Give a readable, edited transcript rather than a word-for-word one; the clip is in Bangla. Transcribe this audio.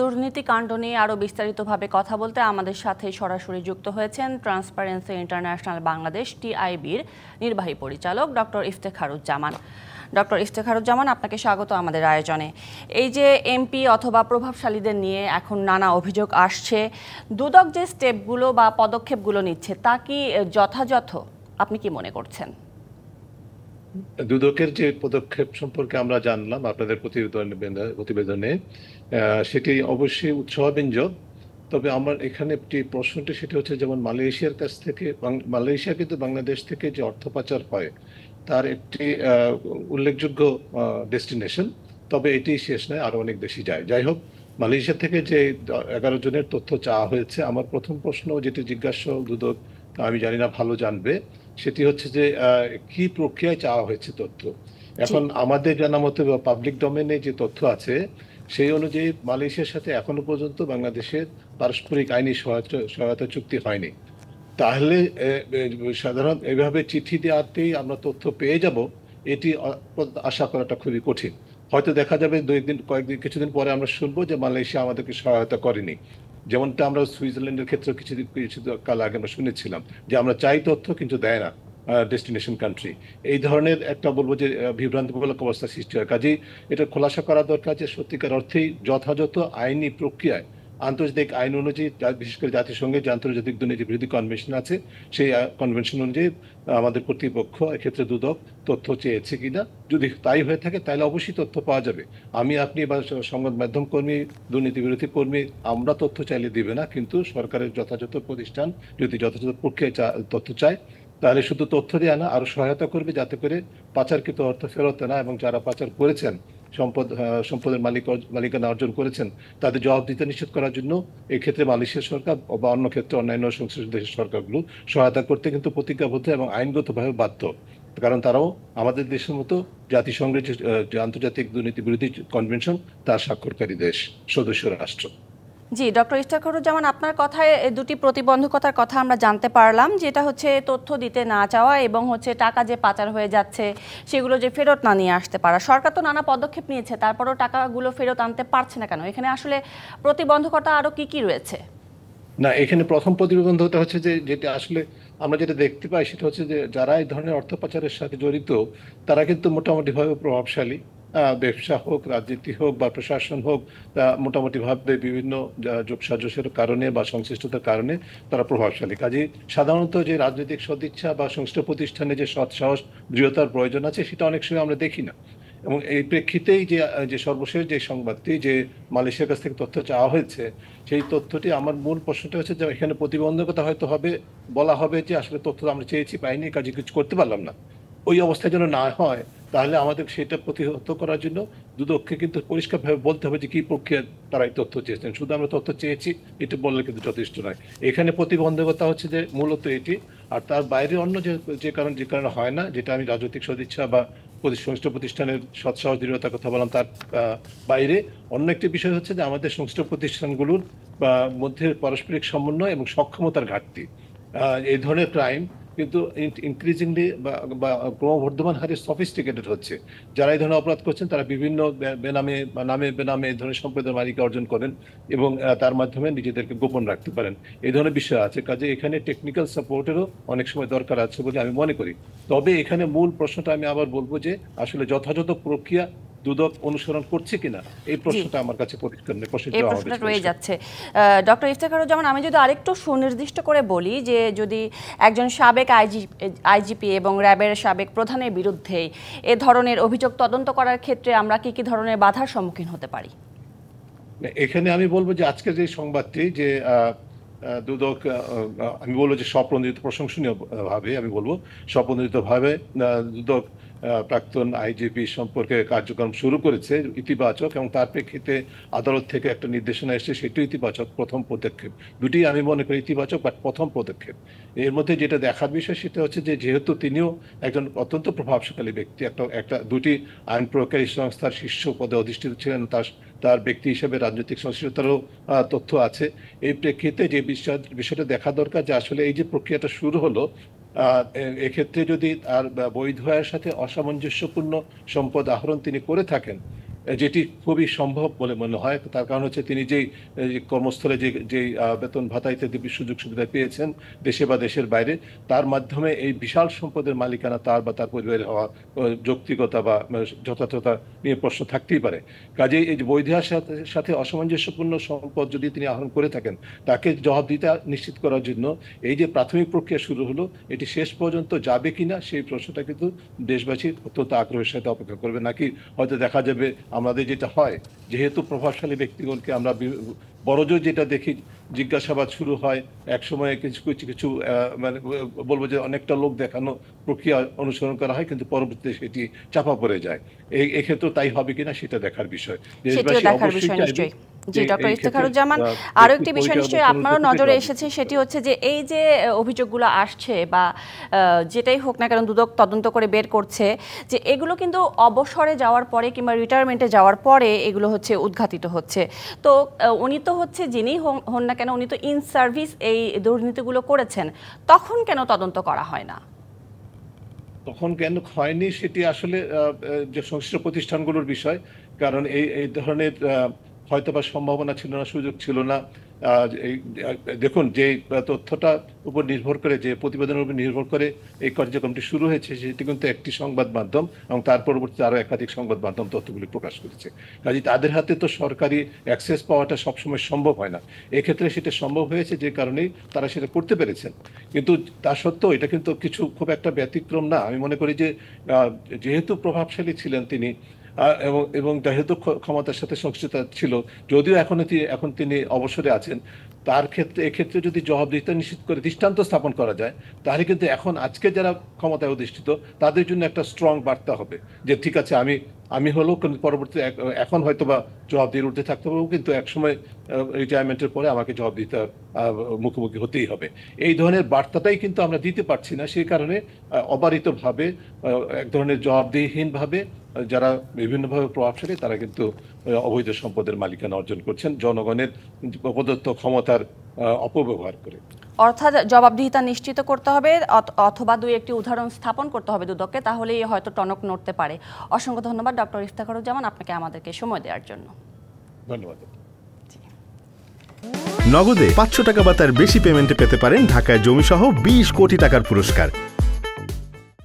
দুর্নীতিকাণ্ড নিয়ে আরও বিস্তারিতভাবে কথা বলতে আমাদের সাথে সরাসরি যুক্ত হয়েছেন ট্রান্সপারেন্সি ইন্টারন্যাশনাল বাংলাদেশ টিআইবির নির্বাহী পরিচালক ডক্টর ইফতেখারুজ্জামান। ডক্টর ইফতেখারুজ্জামান, আপনাকে স্বাগত আমাদের আয়োজনে। এই যে এমপি অথবা প্রভাবশালীদের নিয়ে এখন নানা অভিযোগ আসছে, দুদক যে স্টেপগুলো বা পদক্ষেপগুলো নিচ্ছে তা কি যথাযথ? আপনি কি মনে করছেন? দুদকের যে পদক্ষেপ সম্পর্কে আমরা জানলাম আপনাদের প্রতিবেদনে, সেটি অবশ্যই উৎসাহব্যঞ্জক। তবে আমার এখানে একটি প্রশ্নটি সেটি হচ্ছে, যেমন মালয়েশিয়ার কাছ থেকে মালয়েশিয়া কিন্তু বাংলাদেশ থেকে যে অর্থ পাচার হয় তার একটি উল্লেখযোগ্য ডেস্টিনেশন। তবে এটি শেষ নয়, আরো অনেক বেশি যায়। যাই হোক, মালয়েশিয়া থেকে যে 11 জনের তথ্য চাওয়া হয়েছে, আমার প্রথম প্রশ্ন যেটি জিজ্ঞাসা দুদক, আমি জানি না ভালো জানবে, সেটি হচ্ছে যে কি প্রক্রিয়ায় চাওয়া হয়েছে তথ্য। এখন আমাদের জানা মতে পাবলিক ডোমেনে যে তথ্য আছে সেই অনুযায়ী মালয়েশিয়ার সাথে এখনো পর্যন্ত বাংলাদেশের পারস্পরিক আইনি সহায়তা চুক্তি হয়নি। তাহলে সাধারণ এভাবে চিঠি দেওয়াতেই আমরা তথ্য পেয়ে যাব, এটি আশা করাটা খুবই কঠিন। হয়তো দেখা যাবে কিছুদিন পরে আমরা শুনবো যে মালয়েশিয়া আমাদেরকে সহায়তা করেনি, যেমনটা আমরা সুইজারল্যান্ডের ক্ষেত্রে কিছু কাল আগে আমরা শুনেছিলাম যে আমরা চাই তথ্য কিন্তু দেয় না ডেস্টিনেশন কান্ট্রি। এই ধরনের একটা বলবো যে বিভ্রান্তিমূলক অবস্থা সৃষ্টি হয়। কাজেই এটা খোলাসা করা দরকার যে সত্যিকার অর্থেই যথাযথ আইনি প্রক্রিয়ায় আন্তর্জাতিক আইন অনুযায়ী, বিশেষ করে জাতিসংঘের যে আন্তর্জাতিক দুর্নীতি বিরোধী কনভেনশন আছে সেই কনভেনশন অনুযায়ী আমাদের কর্তৃপক্ষ এক্ষেত্রে দুদক তথ্য চেয়েছে কিনা। যদি তাই হয়ে থাকে তাহলে অবশ্যই তথ্য পাওয়া যাবে। আপনি বা সংবাদ মাধ্যম কর্মী, দুর্নীতি বিরোধী কর্মী, আমরা তথ্য চাইলে দিবে না, কিন্তু সরকারের যথাযথ প্রতিষ্ঠান যদি যথাযথ প্রক্রিয়ায় তথ্য চায় তাহলে শুধু তথ্য দেওয়া না, আরো সহায়তা করবে যাতে করে পাচারকৃত অর্থ ফেরত না, এবং যারা পাচার করেছেন সম্পদের মালিকানা অর্জন করেছেন তাদের জবাবদিহিতা নিশ্চিত করার জন্য এক্ষেত্রে মালয়েশিয়া সরকার বা অন্য ক্ষেত্রে অন্যান্য সংশ্লিষ্ট দেশের সরকারগুলো সহায়তা করতে কিন্তু প্রতিজ্ঞাবদ্ধ এবং আইনগতভাবে বাধ্য। কারণ তারাও আমাদের দেশের মতো জাতিসংঘের যে আন্তর্জাতিক দুর্নীতি বিরোধী কনভেনশন তার স্বাক্ষরকারী দেশ, সদস্য রাষ্ট্র। জি, ডক্টর ইফতেখারুজ্জামান, আপনার কথায় দুটি প্রতিবন্ধকতার কথা আমরা জানতে পারলাম, যেটা হচ্ছে তথ্য দিতে না চাওয়া এবং হচ্ছে টাকা যে পাচার হয়ে যাচ্ছে সেগুলো যে ফেরত না নিয়ে আসতে পারা। সরকার তো নানা পদক্ষেপ নিয়েছে, তারপরেও টাকাগুলো ফেরত আনতে পারছে না কেন? এখানে আসলে প্রতিবন্ধকতা আরও কি কি রয়েছে? না, এখানে প্রথম প্রতিবন্ধকতা হচ্ছে যে যেটা আসলে আমরা যেটা দেখতে পাই সেটা হচ্ছে যে যারা এই ধরনের অর্থ পাচারের সাথে জড়িত তারা কিন্তু মোটামুটিভাবে প্রভাবশালী। ব্যবসা হোক, রাজনীতি হোক বা প্রশাসন হোক, মোটামুটিভাবে বিভিন্ন যোগসাজশের কারণে বা সংশ্লিষ্টতার কারণে তারা প্রভাবশালী। কাজেই সাধারণত যে রাজনৈতিক সদিচ্ছা বা সংশ্লিষ্ট প্রতিষ্ঠানে যে সৎ সাহস, দৃঢ়তার প্রয়োজন আছে সেটা অনেক সময় আমরা দেখি না। এবং এই প্রেক্ষিতেই যে সর্বশেষ যে সংবাদটি যে মালয়েশিয়ার কাছ থেকে তথ্য চাওয়া হয়েছে, সেই তথ্যটি আমার মূল প্রশ্নটা হচ্ছে যে এখানে প্রতিবন্ধকতা হয়তো হবে, বলা হবে যে আসলে তথ্য আমরা চেয়েছি পাইনি, কাজে কিছু করতে পারলাম না। ওই অবস্থায় যেন না হয়, তাহলে আমাদের সেটা প্রতিহত করার জন্য দুদককে কিন্তু পরিষ্কারভাবে বলতে হবে যে কি প্রক্রিয়া তারা এই তথ্য চেয়েছেন। শুধু আমরা তথ্য চেয়েছি এটা বললে কিন্তু যথেষ্ট নয়। এখানে প্রতিবন্ধকতা হচ্ছে যে মূলত এটি, আর তার বাইরে অন্য যে কারণে হয় না, যেটা আমি রাজনৈতিক সদিচ্ছা বা সংশ্লিষ্ট প্রতিষ্ঠানের সৎসাহস দৃঢ়তার কথা বললাম, তার বাইরে অন্য একটি বিষয় হচ্ছে যে আমাদের সংশ্লিষ্ট প্রতিষ্ঠানগুলোর মধ্যে পারস্পরিক সমন্বয় এবং সক্ষমতার ঘাটতি। এই ধরনের ক্রাইম কিন্তু ইনক্রিজিংলি বা ক্রমবর্ধমান হারে সফিস্টিকেটেড হচ্ছে। যারা এই ধরনের অপরাধ করছেন তারা বিভিন্ন বেনামে এই ধরনের সম্পদের মালিকা অর্জন করেন এবং তার মাধ্যমে নিজেদেরকে গোপন রাখতে পারেন। এই ধরনের বিষয় আছে, কাজে এখানে টেকনিক্যাল সাপোর্টেরও অনেক সময় দরকার আছে বলে আমি মনে করি। তবে এখানে মূল প্রশ্নটা আমি আবার বলবো যে আসলে যথাযথ প্রক্রিয়া দুদক অনুসরণ করছে কিনা, এই প্রশ্নটা আমার কাছে পরিষ্কার নেই, প্রশ্নটা রয়ে যাচ্ছে। ডক্টর ইফতেখারুজ্জামান, আমি যদি আরেকটু সুনির্দিষ্ট করে বলি যে যদি একজন সাবেক আইজিপি এবং র্যাবের সাবেক প্রধানের বিরুদ্ধে এ ধরনের অভিযোগ তদন্ত করার ক্ষেত্রে আমরা কি কি ধরনের বাধার সম্মুখীন হতে পারি? এখানে আমি বলবো যে আজকের যে সংবাদটি যে দুদক, আমি বলবো যে স্বপ্রণোদিত, প্রশংসনীয় ভাবে আমি বলবো স্বপ্রণোদিত ভাবে দুদক প্রাক্তন আইজিপি সম্পর্কে কার্যক্রম শুরু করেছে, ইতিবাচক, এবং তার প্রেক্ষিতে আদালত থেকে একটা নির্দেশনা এসেছে, সেটি ইতিবাচক প্রথম পদক্ষেপ। দুটি আমি মনে করি ইতিবাচক, বাট প্রথম পদক্ষেপ। এর মধ্যে যেটা দেখার বিষয় সেটা হচ্ছে যে যেহেতু তিনিও একজন অত্যন্ত প্রভাবশালী ব্যক্তি, দুটি আইন প্রয়োগকারী সংস্থার শীর্ষ পদে অধিষ্ঠিত ছিলেন, তার ব্যক্তি হিসেবে রাজনৈতিক সংশ্লিষ্টতারও তথ্য আছে। এই প্রেক্ষিতে যে বিষয়টা দেখা দরকার যে আসলে এই যে প্রক্রিয়াটা শুরু হলো, এক্ষেত্রে যদি তার বৈধ হওয়ার সাথে অসামঞ্জস্যপূর্ণ সম্পদ আহরণ তিনি করে থাকেন, যেটি খুবই সম্ভব বলে মনে হয়। তার কারণ হচ্ছে তিনি যেই কর্মস্থলে যেই বেতন ভাতা ইত্যাদি সুযোগ সুবিধা পেয়েছেন দেশে বা দেশের বাইরে, তার মাধ্যমে এই বিশাল সম্পদের মালিকানা তার বা তার পরিবারের হওয়া যৌক্তিকতা বা যথার্থতা নিয়ে প্রশ্ন থাকতেই পারে। কাজেই এই যে বৈধতার সাথে অসামঞ্জস্যপূর্ণ সম্পদ যদি তিনি আহরণ করে থাকেন, তাকে জবাবদিহিতা নিশ্চিত করার জন্য এই যে প্রাথমিক প্রক্রিয়া শুরু হলো, এটি শেষ পর্যন্ত যাবে কিনা সেই প্রশ্নটা কিন্তু দেশবাসী অত্যন্ত আগ্রহের সাথে অপেক্ষা করবে। নাকি হয়তো দেখা যাবে আমাদের যেটা হয়, যেহেতু প্রভাবশালী ব্যক্তিগণকে আমরা বড়জোর যেটা দেখি, জিজ্ঞাসাবাদ শুরু হয়, একসময় কিছু কিছু কিছু মানে বলবো যে অনেকটা লোক দেখানো প্রক্রিয়া অনুসরণ করা হয়, কিন্তু পরবর্তীতে সেটি চাপা পড়ে যায়। এই ক্ষেত্রে তাই হবে কিনা সেটা দেখার বিষয়। দেশবাসী অবশ্যই চাইবে। জি, ডক্টর ইফতেখারুজ্জামান, আরো একটি বিষয় নিশ্চয়ই আপনারও নজরে এসেছে, সেটি হচ্ছে যে এই যে অভিযোগগুলো আসছে বা যেটাই হোক না কেন দুদক তদন্ত করে বের করছে, যে এগুলো কিন্তু অবসরে যাওয়ার পরে কিংবা রিটায়ারমেন্টে যাওয়ার পরে এগুলো হচ্ছে উদ্ঘাটিত হচ্ছে। তো উনি তো হচ্ছে যিনি হন না কেন, উনি তো ইন সার্ভিস এই দুর্নীতিগুলো করেছেন, তখন কেন তদন্ত করা হয় না? তখন কেন হয়নি সেটি আসলে যে সংশ্লিষ্ট প্রতিষ্ঠানগুলোর বিষয়। কারণ এই ধরনের হয়তোবা সম্ভাবনা ছিল না, সুযোগ ছিল না। দেখুন, যে তথ্যটা উপর নির্ভর করে, যে প্রতিবেদনের উপর নির্ভর করে এই কার্যক্রমটি শুরু হয়েছে, সেটি কিন্তু একটি সংবাদ মাধ্যম এবং তার পরবর্তীতে আরও একাধিক সংবাদ মাধ্যম তথ্যগুলি প্রকাশ করেছে। কাজে তাদের হাতে তো সরকারি অ্যাক্সেস পাওয়াটা সবসময় সম্ভব হয় না। এক্ষেত্রে সেটা সম্ভব হয়েছে যে কারণেই তারা সেটা করতে পেরেছেন। কিন্তু তা সত্ত্বেও এটা কিন্তু কিছু খুব একটা ব্যতিক্রম না। আমি মনে করি যে যেহেতু প্রভাবশালী ছিলেন তিনি, এবং যেহেতু ক্ষমতার সাথে সংশ্লিষ্ট ছিল, যদিও এখন তিনি অবসরে আছেন, তার ক্ষেত্রে এক্ষেত্রে যদি জবাবদিহিতা নিশ্চিত করে দৃষ্টান্ত স্থাপন করা যায়, তাহলে কিন্তু আজকে যারা ক্ষমতায় অধিষ্ঠিত তাদের জন্য একটা স্ট্রং বার্তা হবে যে ঠিক আছে, আমি হলেও কিন্তু পরবর্তীতে এখন হয়তো বা জবাবদিহির উঠতে থাকতে পারবো, কিন্তু একসময় রিটায়ারমেন্টের পরে আমাকে জবাবদিহিতার মুখোমুখি হতেই হবে। এই ধরনের বার্তাটাই কিন্তু আমরা দিতে পারছি না। সেই কারণে অবারিতভাবে এক ধরনের জবাবদিহিহীনভাবে যারা বিভিন্নভাবে প্রভাবশালী, তারা কিন্তু অবৈধ সম্পদের মালিকানা অর্জন করছেন জনগণের প্রদত্ত ক্ষমতার অপব্যবহার করে। অর্থাৎ জবাবদিহিতা নিশ্চিত করতে হবে, অথবা দুই একটি উদাহরণ স্থাপন করতে হবে দুদককে, তাহলেই হয়তো টনক নড়তে পারে। অসংখ্য ধন্যবাদ ডক্টর ইফতেখারুজ্জামান, আপনাকে আমাদেরকে সময় দেওয়ার জন্য। ধন্যবাদ। নগদে 500 টাকা বা তার বেশি পেমেন্টে পেতে পারেন ঢাকায় জমিসহ 20 কোটি টাকার পুরস্কার।